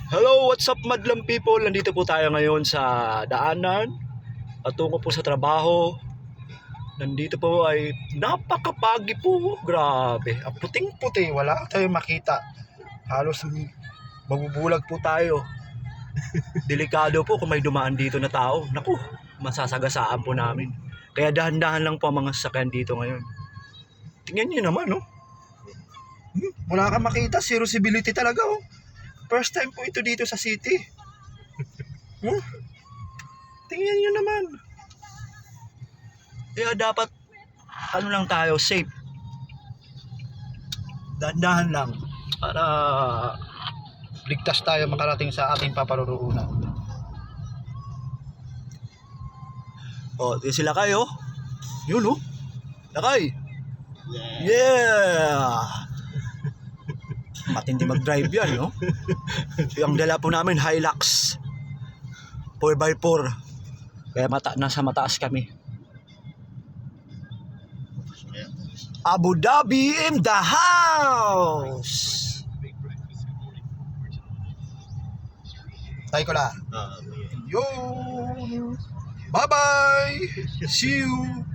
Hello, what's up madlang people? Nandito po tayo ngayon sa daanan patungo po sa trabaho. Nandito po ay napakapagi po. Grabe, ang puting-puti, wala tayong makita. Halos mabubulag po tayo. Delikado po kung may dumaan dito na tao. Naku, masasagasaan po namin. Kaya dahan-dahan lang po ang mga sasakyan dito ngayon. Tingnan niyo naman, oh. Wala kang makita, zero visibility talaga, oh. First time po ito dito sa city. Tingnan nyo naman. Kaya dapat, ano lang tayo, safe. Dahan-dahan lang. Para ligtas tayo makarating sa ating paparoroonan. Oh, di sila kayo. Yun, oh. Lakay. Yeah. Matindi mag-drive yan, no? Yung dala po namin, Hilux 4x4. Kaya nasa mataas kami. Abu Dhabi in the house! Tayo ko lang. Yo! Bye-bye! See you!